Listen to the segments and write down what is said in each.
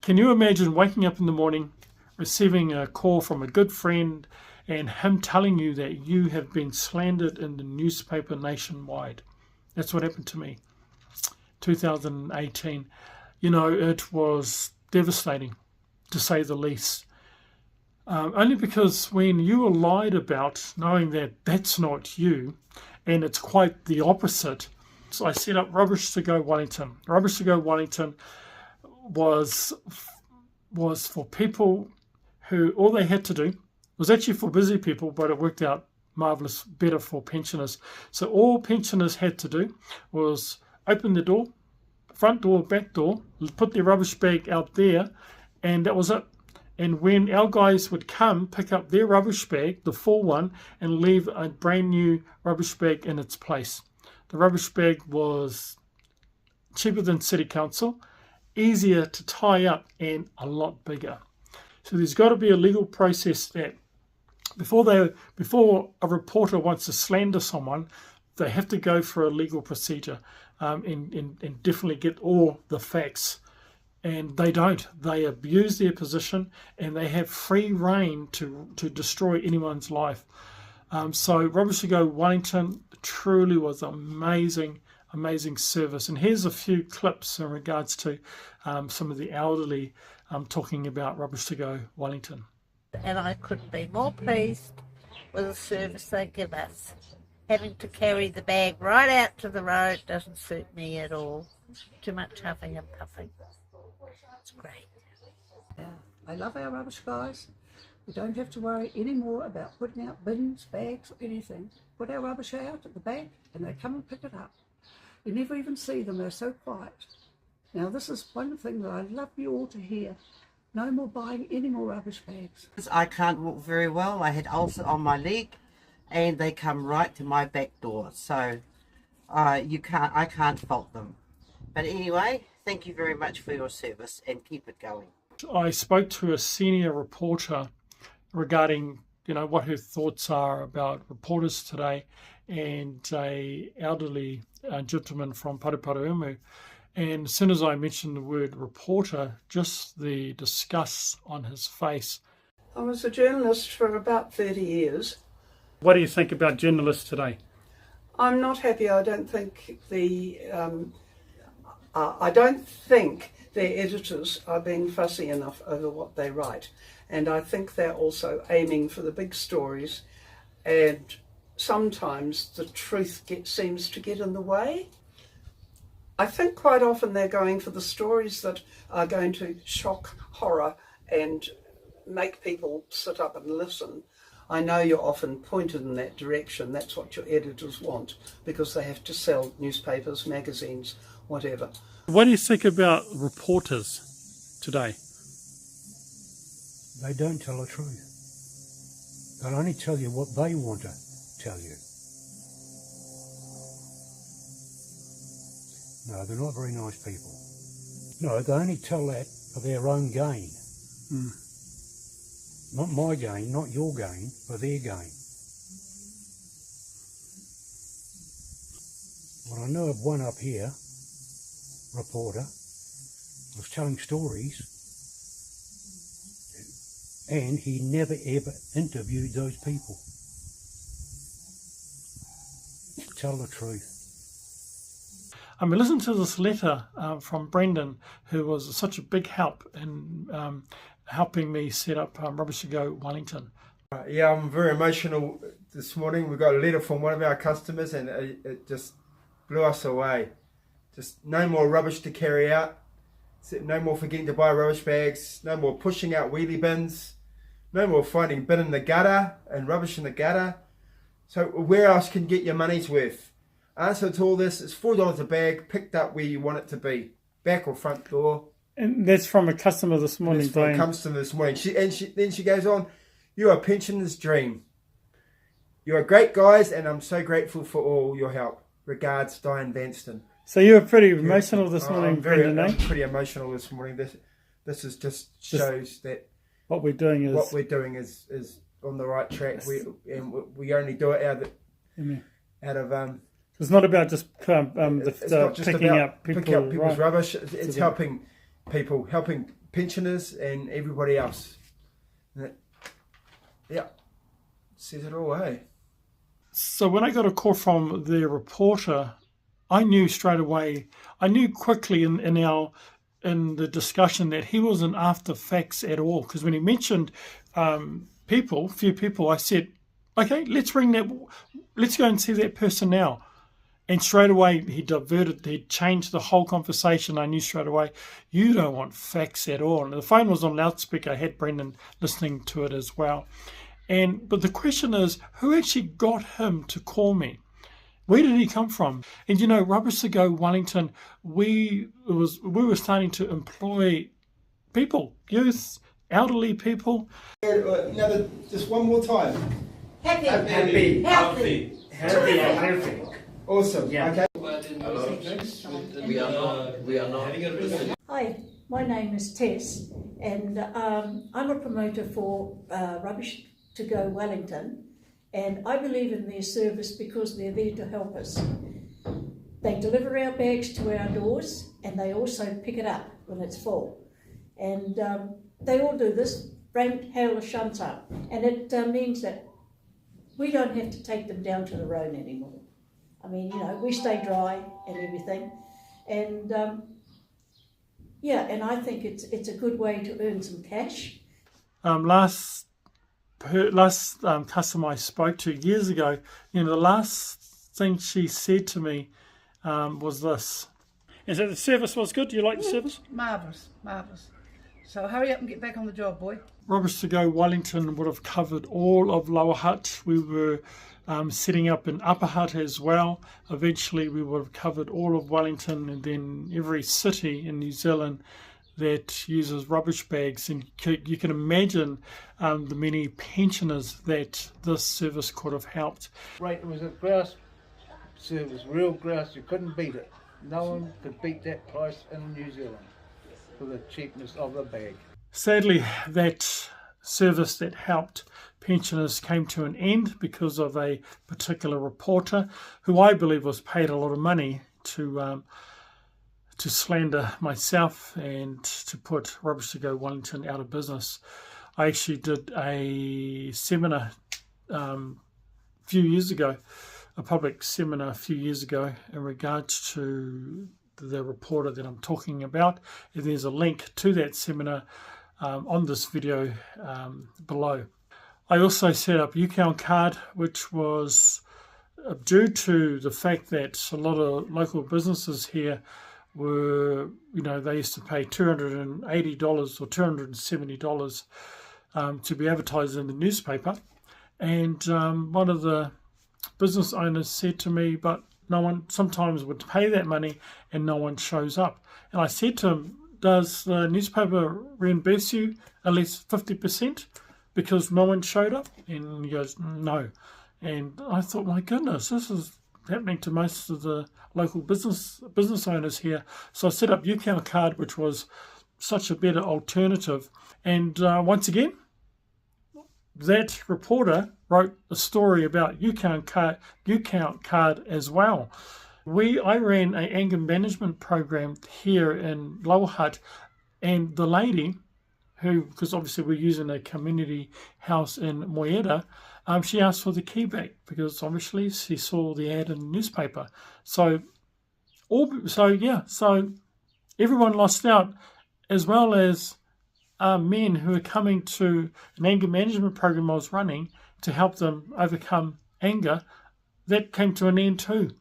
Can you imagine waking up in the morning, receiving a call from a good friend and him telling you that you have been slandered in the newspaper nationwide? That's what happened to me, 2018. You know, it was devastating, to say the least. Only because when you are lied about, knowing that that's not you, and it's quite the opposite. So I set up Rubbish2goWellington. Rubbish2goWellington was for people who all they had to do was actually for busy people, but it worked out marvellous, better for pensioners. So all pensioners had to do was open the door, front door, back door, put their rubbish bag out there, and that was it. And when our guys would come, pick up their rubbish bag, the full one, and leave a brand new rubbish bag in its place. The rubbish bag was cheaper than City Council, easier to tie up, and a lot bigger. So there's got to be a legal process that before a reporter wants to slander someone, they have to go for a legal procedure and definitely get all the facts. And they don't. They abuse their position and they have free rein to destroy anyone's life. So Rubbish2goWellington truly was amazing service. And here's a few clips in regards to some of the elderly talking about Rubbish2goWellington. And I couldn't be more pleased with the service they give us. Having to carry the bag right out to the road doesn't suit me at all. Too much huffing and puffing. It's great. Yeah, I love our rubbish guys. We don't have to worry anymore about putting out bins, bags or anything. Put our rubbish out at the back and they come and pick it up. You never even see them, they're so quiet. Now this is one thing that I'd love you all to hear. No more buying any more rubbish bags. I can't walk very well. I had ulcer on my leg and they come right to my back door. So I can't fault them. But anyway, thank you very much for your service and keep it going. I spoke to a senior reporter regarding, what her thoughts are about reporters today, and a elderly gentleman from Paraparaumu. And as soon as I mentioned the word reporter, just the disgust on his face. I was a journalist for about 30 years. What do you think about journalists today? I'm not happy. I don't think their editors are being fussy enough over what they write. And I think they're also aiming for the big stories, and sometimes the truth seems to get in the way. I think quite often they're going for the stories that are going to shock, horror and make people sit up and listen. I know you're often pointed in that direction. That's what your editors want, because they have to sell newspapers, magazines, whatever. What do you think about reporters today? They don't tell the truth. They'll only tell you what they want to tell you. No, they're not very nice people. No, they only tell that for their own gain. Not my gain, not your gain, for their gain. Well, I know of one up here, reporter, was telling stories, and he never ever interviewed those people. Tell the truth. Listen to this letter from Brendan, who was such a big help in helping me set up Rubbish2goWellington. Yeah, I'm very emotional this morning. We got a letter from one of our customers and it just blew us away. Just no more rubbish to carry out, no more forgetting to buy rubbish bags, no more pushing out wheelie bins, no more finding bin in the gutter and rubbish in the gutter. So where else can you get your money's worth? Answer to all this is $4 a bag, picked up where you want it to be, back or front door. And that's from a customer this morning. That's from a customer this morning. Then she goes on, "You are a pensioner's dream. You are great guys, and I'm so grateful for all your help. Regards, Diane Vanston." So you were pretty emotional this morning, Brendan, I'm pretty emotional this morning. This is just shows that what we're doing is on the right track. We only do it out of it's not about just picking up people's right. rubbish. It's helping people, helping pensioners and everybody else. Yeah, says it all, hey? So when I got a call from the reporter, I knew straight away, I knew quickly in the discussion that he wasn't after facts at all. Because when he mentioned few people, I said, okay, let's go and see that person now. And straight away he changed the whole conversation. I knew straight away, you don't want facts at all. And the phone was on loudspeaker. I had Brendan listening to it as well. But the question is, who actually got him to call me? Where did he come from? And you know, Rubbish2goWellington, we were starting to employ people, youth, elderly people. Just one more time. Happy. Healthy. Awesome. Yeah. Okay. We are not having a business. Hi, my name is Tess, and I'm a promoter for Rubbish2goWellington, and I believe in their service because they're there to help us. They deliver our bags to our doors, and they also pick it up when it's full. And they all do this, rain, hail or shunter, and it means that we don't have to take them down to the road anymore. I mean, you know, we stay dry and everything, and and I think it's a good way to earn some cash. Last customer I spoke to years ago, you know, the last thing she said to me was this: "Is that the service was good? Do you like the service?" Marvellous. So hurry up and get back on the job, boy. Rubbish2goWellington would have covered all of Lower Hutt. We were setting up in Upper Hutt as well. Eventually we would have covered all of Wellington, and then every city in New Zealand that uses rubbish bags. And you can imagine the many pensioners that this service could have helped. Right, it was a grouse service, real grouse. You couldn't beat it. No one could beat that price in New Zealand for the cheapness of the bag. Sadly, that service that helped pensioners came to an end because of a particular reporter who I believe was paid a lot of money to slander myself and to put Rubbish2goWellington out of business. I actually did a seminar a public seminar a few years ago in regards to the reporter that I'm talking about, and there's a link to that seminar on this video below. I also set up UCount card, which was due to the fact that a lot of local businesses here were, you know, they used to pay $280 or $270 to be advertised in the newspaper. And one of the business owners said to me, but no one sometimes would pay that money and no one shows up. And I said to him, does the newspaper reimburse you at least 50% because no one showed up? And he goes, no. And I thought, my goodness, this is happening to most of the local business owners here. So I set up UCount card, which was such a better alternative. And once again, that reporter wrote a story about UCount card as well. I ran an anger management program here in Lower Hutt, and the lady who, because obviously we're using a community house in Moeda, she asked for the key back because obviously she saw the ad in the newspaper. So everyone lost out, as well as men who are coming to an anger management program I was running to help them overcome anger. That came to an end too.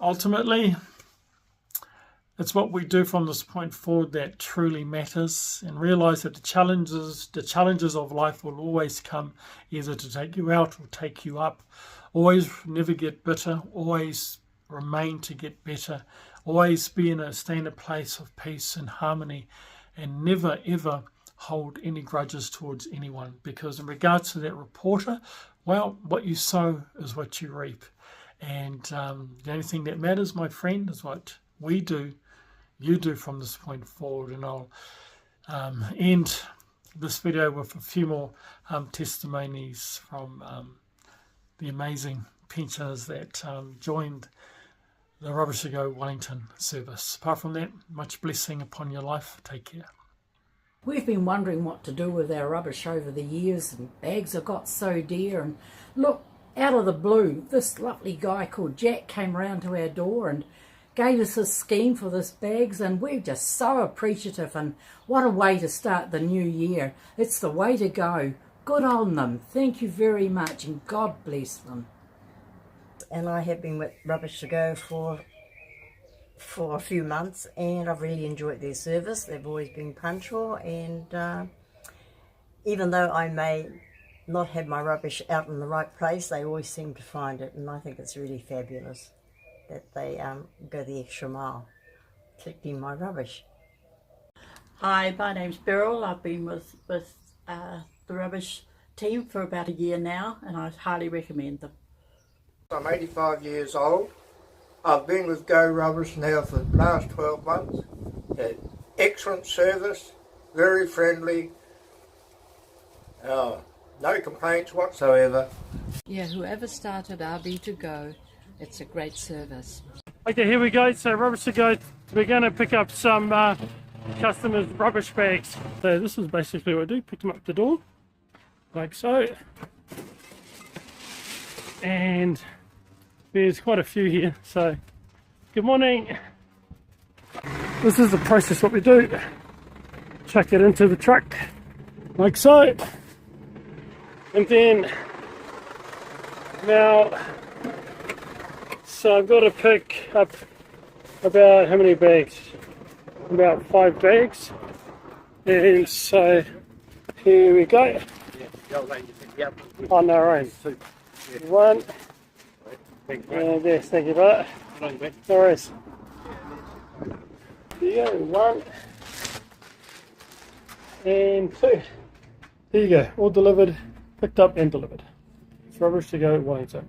Ultimately, it's what we do from this point forward that truly matters, and realize that the challenges of life will always come either to take you out or take you up. Always never get bitter, always remain to get better, always stay in a place of peace and harmony, and never ever hold any grudges towards anyone, because in regards to that reporter, well, what you sow is what you reap. And the only thing that matters, my friend, is what we do, you do from this point forward. And I'll end this video with a few more testimonies from the amazing pensioners that joined the Rubbish2goWellington service. Apart from that, much blessing upon your life. Take care. We've been wondering what to do with our rubbish over the years, and bags have got so dear. And look, out of the blue, this lovely guy called Jack came round to our door and gave us a scheme for this bags, and we're just so appreciative. And what a way to start the new year. It's the way to go. Good on them. Thank you very much, and God bless them. And I have been with Rubbish2Go for a few months, and I've really enjoyed their service. They've always been punctual, and even though I may not have my rubbish out in the right place, they always seem to find it, and I think it's really fabulous that they go the extra mile collecting my rubbish. Hi, my name's Beryl. I've been with the rubbish team for about a year now, and I highly recommend them. I'm 85 years old. I've been with Go Rubbish now for the last 12 months. Had excellent service, very friendly, no complaints whatsoever. Yeah, whoever started RB2Go, it's a great service. Okay, here we go. So Rubbish2Go, we're going to pick up some customers' rubbish bags. So this is basically what I do, pick them up at the door, like so. And there's quite a few here, so good morning. This is the process what we do. Chuck it into the truck, like so. And then, now, so I've got to pick up about how many bags? About 5 bags. And so, here we go. On our own. 1. And yes, thank you for that. No worries. There you go, 1 and 2. There you go, all delivered, picked up and delivered. It's Rubbish2go Wellington.